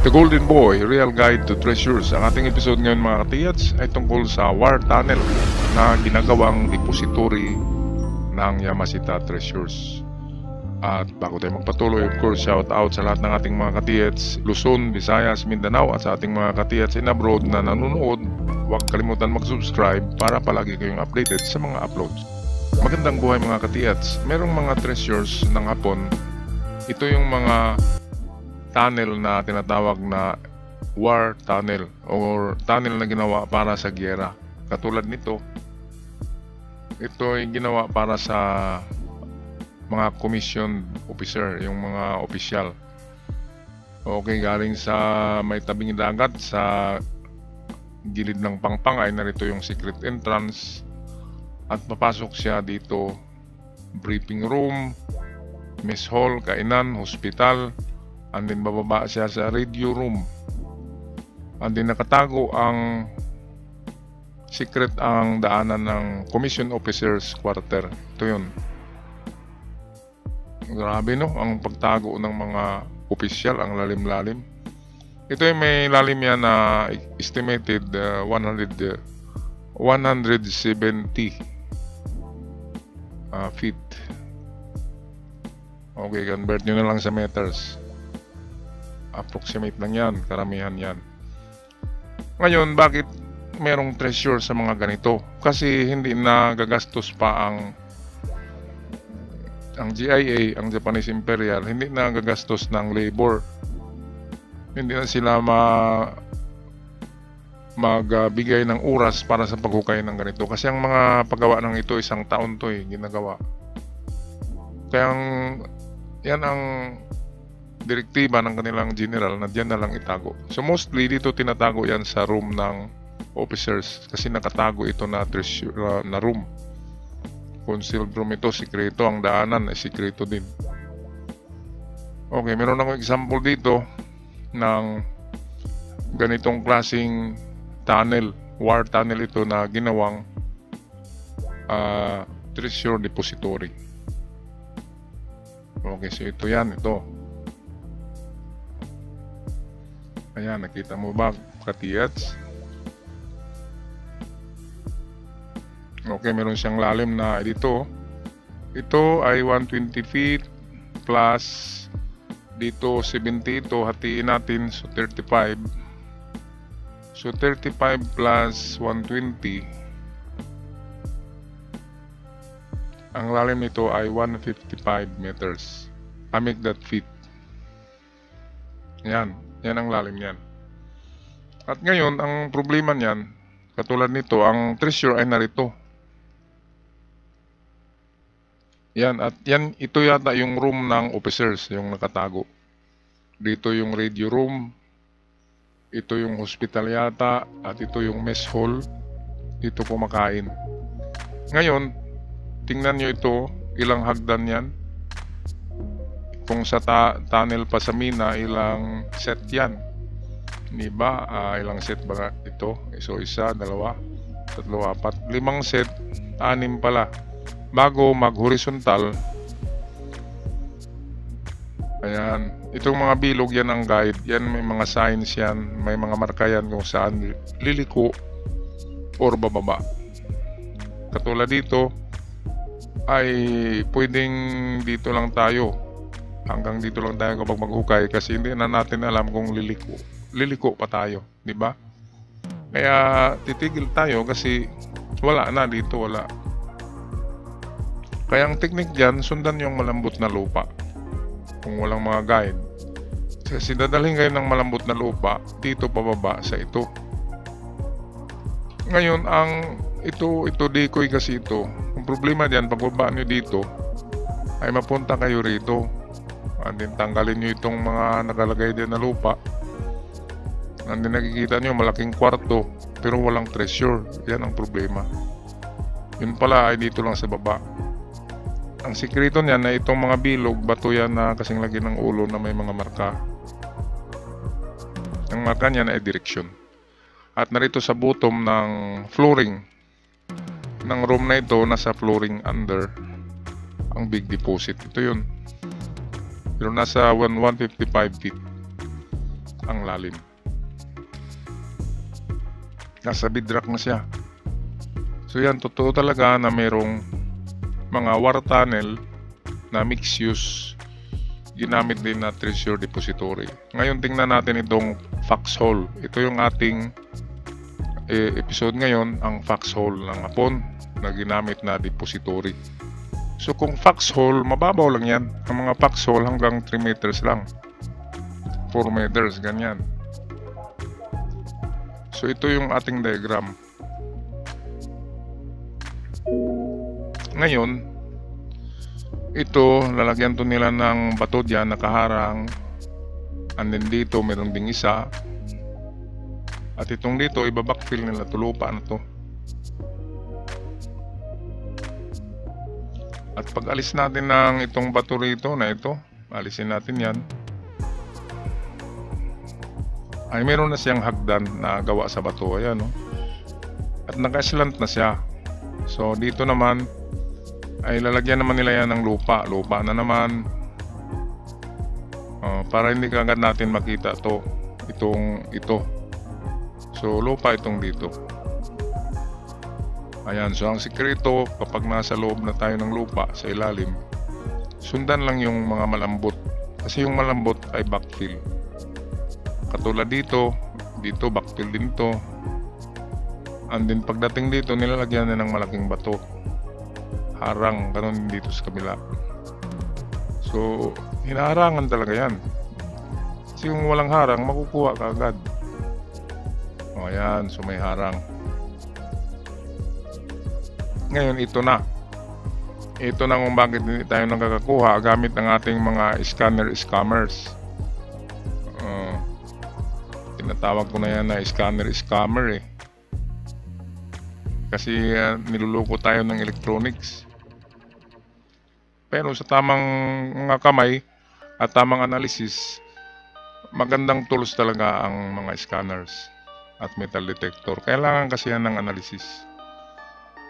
The Golden Boy, Real Guide to Treasures. Ang ating episode ngayon mga katiyats ay tungkol sa war tunnel na ginagawang depository ng Yamashita Treasures. At bago tayo magpatuloy, of course, shout out sa lahat ng ating mga katiyats Luzon, Visayas, Mindanao at sa ating mga katiyats in abroad na nanonood. Huwag kalimutan mag-subscribe para palagi kayong updated sa mga uploads. Magandang buhay mga katiyats. Merong mga treasures ng Hapon. Ito yung mga tunnel na tinatawag na war tunnel or tunnel na ginawa para sa giyera. Katulad nito, ito ay ginawa para sa mga commissioned officer, yung mga opisyal. Okay, galing sa may tabing dagat, sa gilid ng pangpang ay narito yung secret entrance at papasok siya dito, briefing room, mess hall, kainan, hospital, and then bababa siya sa radio room, and then nakatago ang secret ang daanan ng commission officers quarter. Ito yun. Grabe no, ang pagtago ng mga opisyal, ang lalim-lalim. Ito ay may lalim yan na estimated 170 feet. Okay, convert nyo na lang sa meters. Approximate lang yan, karamihan yan. Ngayon, bakit merong treasure sa mga ganito? Kasi hindi na gagastos pa ang GIA, ang Japanese Imperial, hindi na gagastos ng labor. Hindi na sila magbigay ng oras para sa paghukay ng ganito. Kasi ang mga paggawa ng ito, isang taon to ginagawa. Kaya yan ang direktiba ng kanilang general na diyan na lang itago. So mostly dito tinatago yan sa room ng officers kasi nakatago ito na treasure na room. Concealed room ito, sikreto. Ang daanan ay sikreto din. Okay, meron akong example dito ng ganitong klaseng tunnel, war tunnel ito na ginawang treasure depository. Okay, so ito yan, ito. Ayan, nakita mo ba katiyats? Okay, meron siyang lalim na dito. Ito ay 120 feet plus dito 70. Ito hatiin natin, so 35. So 35 plus 120. Ang lalim nito ay 155 meters. I make that feet. Yan ang lalim niyan. At ngayon, ang problema niyan, katulad nito, ang treasure ay narito. Yan, at yan, ito yata yung room ng officers, yung nakatago. Dito yung radio room, ito yung hospital yata, at ito yung mess hall. Dito kumakain. Ngayon, tingnan nyo ito, ilang hagdan yan. Kung sa tunnel pa sa mina, ilang set yan. Diba? Ilang set ba ito? So, 1, 2, 3, 4, 5 set, 6 pala. Bago mag-horizontal, ayan, itong mga bilog yan ang guide. Yan, may mga signs yan, may mga marka yan kung saan liliko or bababa. Katulad dito, ay pwedeng dito lang tayo. Hanggang dito lang tayo kapag maghukay kasi hindi na natin alam kung liliko pa tayo, di ba? Kaya titigil tayo kasi wala na dito, wala. Kaya ang technique diyan, sundan yung malambot na lupa. Kung walang mga guide. Kasi dadalhin kayo ng malambot na lupa dito pababa sa ito. Ngayon, ito decoy kasi ito. Ang problema diyan, pagbaba nyo dito ay mapunta kayo rito. And then tanggalin nyo itong mga nakalagay din na lupa. And then nakikita nyo malaking kwarto pero walang treasure. Yan ang problema. Yun pala ay dito lang sa baba. Ang sikreto niyan na itong mga bilog, bato yan na kasing lagi ng ulo na may mga marka. Ang marka niyan ay direction. At narito sa bottom ng flooring ng room na ito, nasa flooring under ang big deposit. Ito yun. Pero nasa 155 feet. ang lalim. Nasa bedrock na siya. So yan, totoo talaga na mayroong mga war tunnel na mixed use ginamit din na treasure depository. Ngayon tingnan natin itong foxhole. Ito yung ating episode ngayon, ang foxhole ng hapon na ginamit na depository. So kung foxhole, mababaw lang yan. Ang mga foxhole hanggang 3 meters lang, 4 meters, ganyan. So ito yung ating diagram. Ngayon, ito, lalagyan to nila ng bato dyan, nakaharang. And then dito, meron ding isa. At itong dito, ibabackfill nila to, lupa na to. At pag alis natin ng itong bato rito na ito, alisin natin yan. Ay, meron na siyang hagdan na gawa sa bato. Ayan, no? At naka-slant na siya. So, dito naman, ay lalagyan naman nila yan ng lupa. Lupa na naman. Para hindi kagad natin makita ito. So, lupa itong dito. Ayan, so ang sikreto, kapag nasa loob na tayo ng lupa sa ilalim, sundan lang yung mga malambot. Kasi yung malambot ay backfill. Katulad dito backfill din to. And then pagdating dito, nilalagyan na ng malaking bato. Harang, ganun dito sa kabila. So, hinaharangan talaga yan. Kasi kung walang harang, makukuha ka agad. O, ayan, so may harang. Ngayon, ito na. Ito na kung bakit hindi tayo nakakakuha gamit ng ating mga scammers. Tinatawag ko na yan na scammer eh. Kasi niluloko tayo ng electronics. Pero sa tamang mga kamay at tamang analysis, magandang tools talaga ang mga scanners at metal detector. Kailangan kasi yan ng analysis.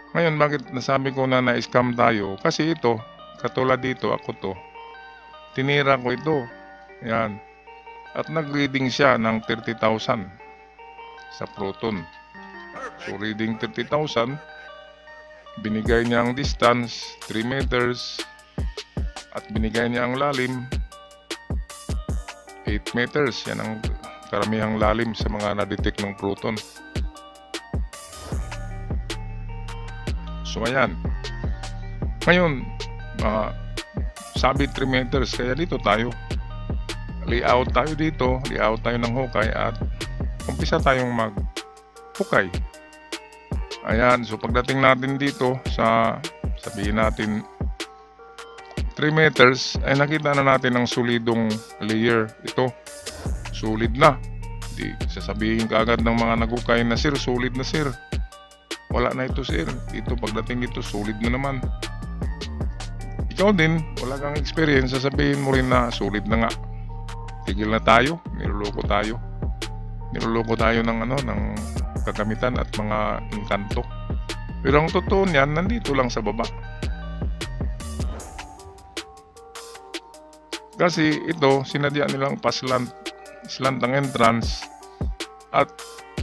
Ngayon, bakit nasabi ko na na-scam tayo? Kasi ito, katulad dito, ako to, tinira ko ito. Yan. At nag-reading siya ng 30,000 sa Proton. So, reading 30,000, binigay niya ang distance, 3 meters, at binigay niya ang lalim, 8 meters. Yan ang karamihang lalim sa mga na-detect ng Proton. So, ayan. Ngayon, sabi 3 meters, kaya dito tayo. Layout tayo dito, layout tayo ng hukay at umpisa tayong mag-hukay. Ayan, so pagdating natin dito sa, sabihin natin, 3 meters, ay nakita na natin ang solidong layer. Ito, solid na. Di sasabihin kaagad ng mga nag-hukay na, sir, solid na sir. Wala na ito sir. Ito pagdating dito solid na naman. Ikaw din, wala kang experience, sasabihin mo rin na solid na nga. Tigil na tayo, niloloko tayo. Niloloko tayo ng ng kagamitan at mga engkanto. Pero ang totoo niyan, nandito lang sa baba. Kasi ito, sinadya nilang slant ang entrance at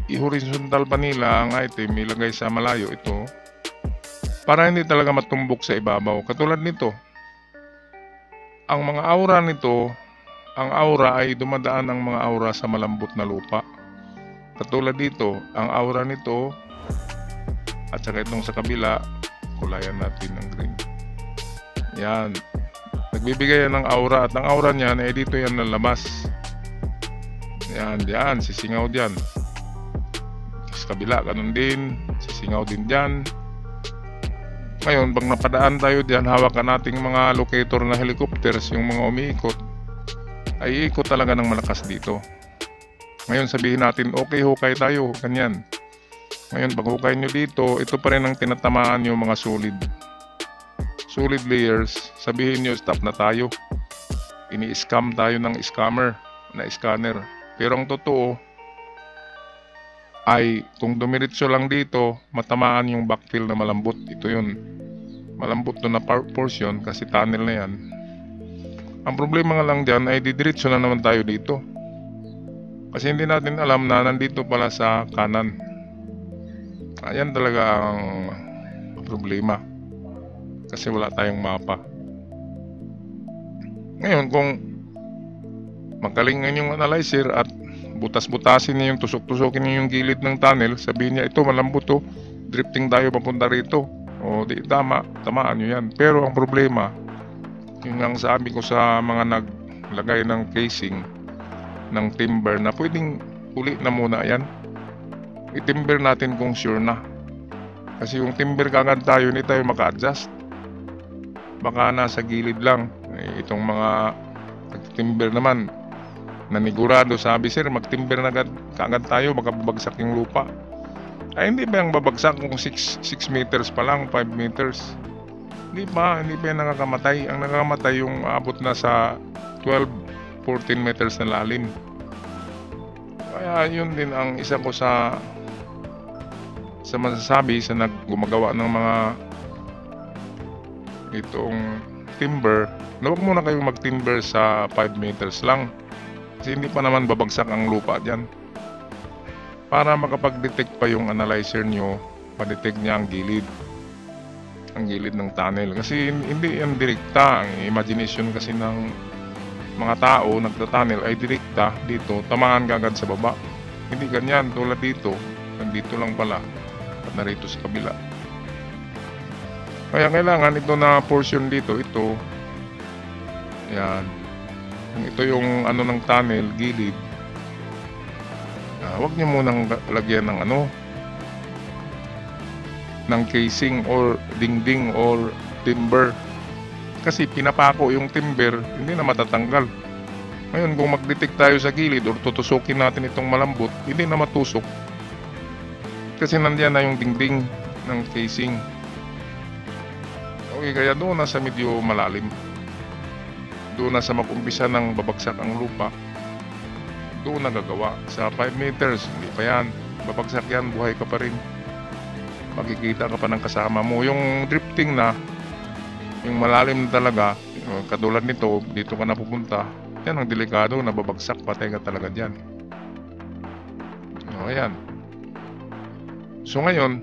i-horizontal pa nila ang item, ilagay sa malayo ito para hindi talaga matumbok sa ibabaw. Katulad nito, ang mga aura nito, ang aura ay dumadaan ang mga aura sa malambot na lupa. Katulad dito, ang aura nito at saka itong sa kabila, kulayan natin ng green. Yan, nagbibigay yan ng aura at ang aura niyan ay dito yan lalabas. Yan, sisingaw diyan. Sa kabila, ganun din, sisingaw din dyan. Ngayon, pag napadaan tayo dyan, hawakan nating mga locator na helicopters, yung mga umiikot, ay ikot talaga ng malakas dito. Ngayon, sabihin natin, okay, hukay tayo, ganyan. Ngayon, pag hukay nyo dito, ito pa rin ang tinatamaan yung mga solid layers. Sabihin nyo, stop na tayo. Ini-scam tayo ng scammer, na scanner. Pero ang totoo, ay kung dumiretso lang dito, matamaan yung backfill na malambot. Ito yun, malambot na portion kasi tunnel na yan. Ang problema nga lang dyan ay didiretso na naman tayo dito. Kasi hindi natin alam na nandito pala sa kanan. Ayan talaga ang problema. Kasi wala tayong mapa. Ngayon, kung magaling yung analyzer at butas-butasin niyo yung tusok-tusokin niyo yung gilid ng tunnel, sabihin niya ito malambot to, drifting tayo papunta rito. O di tamaan nyo yan. Pero ang problema, yung ang sabi ko sa mga naglagay ng casing ng timber na pwedeng uli na muna yan. I-timber natin kung sure na. Kasi yung timber kagad tayo, hindi tayo maka-adjust. Baka nasa gilid lang. Itong mga timber naman, nanigurado sabi, sir, mag-timber na kagad tayo, baka babagsak yung lupa. Ay, hindi ba yung babagsak kung 6 meters pa lang, 5 meters? Hindi pa yung nakakamatay. Ang nakakamatay yung abot na sa 12-14 meters na lalim. Kaya yun din ang isa ko sa masasabi sa gumagawa ng mga itong timber, na huwag muna kayong mag-timber sa 5 meters lang. Kasi hindi pa naman babagsak ang lupa dyan. Para makapag-detect pa yung analyzer nyo, pa-detect niya ang gilid ng tunnel. Kasi hindi yan direkta. Ang imagination kasi ng mga tao nagta-tunnel ay direkta dito, tamaan kagad sa baba. Hindi ganyan, tulad dito, nandito lang pala at narito sa kabila. Kaya kailangan ito na portion dito, ito, yan, ito yung ano ng tunnel, gilid. Huwag nyo munang lagyan ng ng casing or dingding or timber. Kasi pinapako yung timber, hindi na matatanggal. Ngayon, kung mag-detect tayo sa gilid or tutusukin natin itong malambot, hindi na matusok. Kasi nandiyan na yung dingding ng casing. Okay, kaya doon na sa medyo malalim. Doon na sa mag-umpisa ng babagsak ang lupa. Doon na gagawa. Sa 5 meters, hindi pa yan. Babagsak yan, buhay ka pa rin. Makikita ka pa ng kasama mo. Yung drifting na, yung malalim na talaga, katulad nito, dito ka na pupunta, yan ang delikado, nababagsak, patay ka talaga dyan. O, ayan. So ngayon,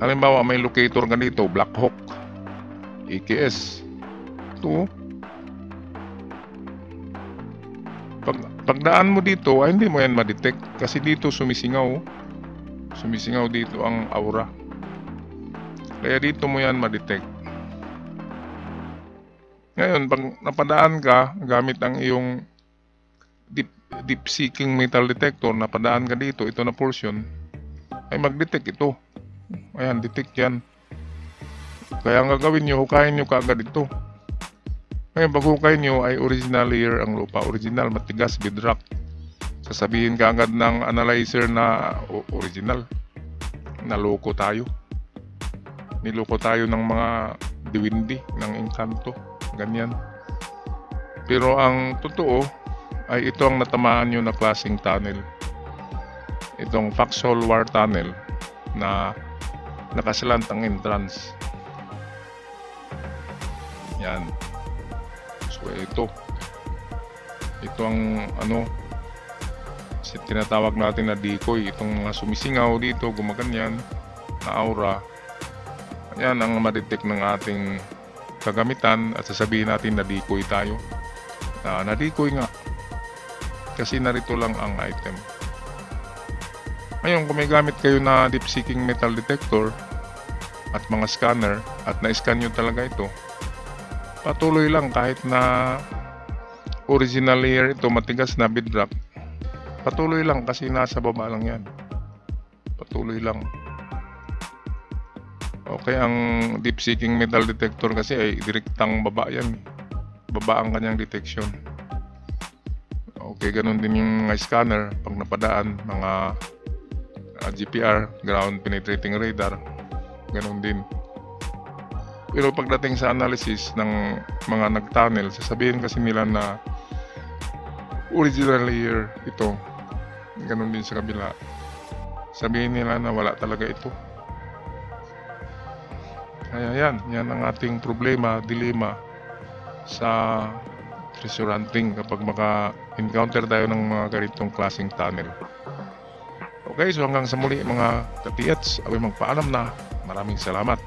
halimbawa may locator ka dito, Black Hawk, AKS. Ito, pagdaan mo dito, ay hindi mo yan ma-detect kasi dito sumisingaw dito ang aura, kaya dito mo yan ma-detect. Ngayon, pag napadaan ka gamit ang iyong deep seeking metal detector, napadaan ka dito, ito na portion, ay mag-detect ito. Ayan, detect yan. Kaya ang gagawin nyo, hukayin nyo kaagad ito. Ngayon, pag hukay nyo ay original layer ang lupa, original, matigas, bedrock. Sasabihin ka agad ng analyzer na original. Naloko tayo. Niloko tayo ng mga diwindi, ng engkanto. Ganyan. Pero ang totoo ay ito ang natamaan nyo na klaseng tunnel. Itong Foxhole War Tunnel na nakasalantang entrance. Yan. So ito ang tinatawag natin na decoy. Itong mga sumisingaw dito, gumaganyan na aura, yan ang ma-detect ng ating kagamitan at sasabihin natin na decoy tayo. Na decoy nga kasi narito lang ang item. Ngayon, kung may gamit kayo na deep seeking metal detector at mga scanner at na-scan nyo talaga ito, patuloy lang kahit na original layer ito, matigas na bedrock, patuloy lang kasi nasa baba lang yan. Patuloy lang. Okay, ang deep seeking metal detector kasi ay direktang baba yan. Baba ang kanyang detection. Okay, ganun din yung scanner pag napadaan, mga GPR, ground penetrating radar, ganun din. Pero pagdating sa analysis ng mga nag-tunnel, sasabihin kasi nila na original layer ito. Ganun din sa kabila. Sabihin nila na wala talaga ito. Kaya yan ang ating problema, dilema sa treasure hunting kapag maka-encounter tayo ng mga ganitong klaseng tunnel. Okay, so hanggang sa muli mga katiyats, ako'y magpaalam na. Maraming salamat.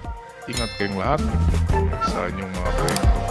Ingat kayong lahat sa inyong mga proyekto.